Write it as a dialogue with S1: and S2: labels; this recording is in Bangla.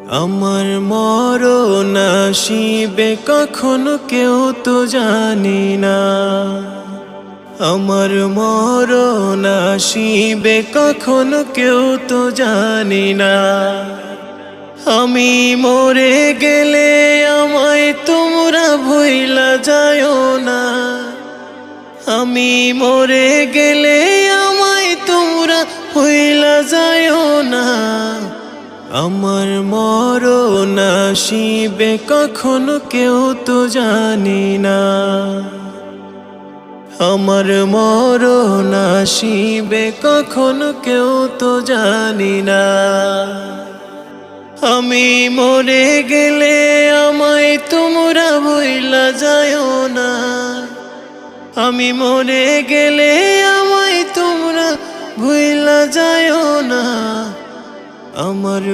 S1: আমার মরণ আসিবে কখনো কেউ তো জানি না। আমার মরণ আসিবে কখনো কেউ তো জানি না। আমি মরে গেলে আমায় তোমরা ভুইলা যায়ও না। আমি মরে গেলে আমায় তোমরা ভুইলা যায়ও না। আমার মরণ আসিবে কখনো কেউ তো জানি না। আমার মরণ আসিবে কখনো কেউ তো জানি না। আমি মরে গেলে আমায় তোমরা ভুইলা যায়ও না। আমি মরে গেলে আমায় তোমরা ভুইলা যায়ও না। আমার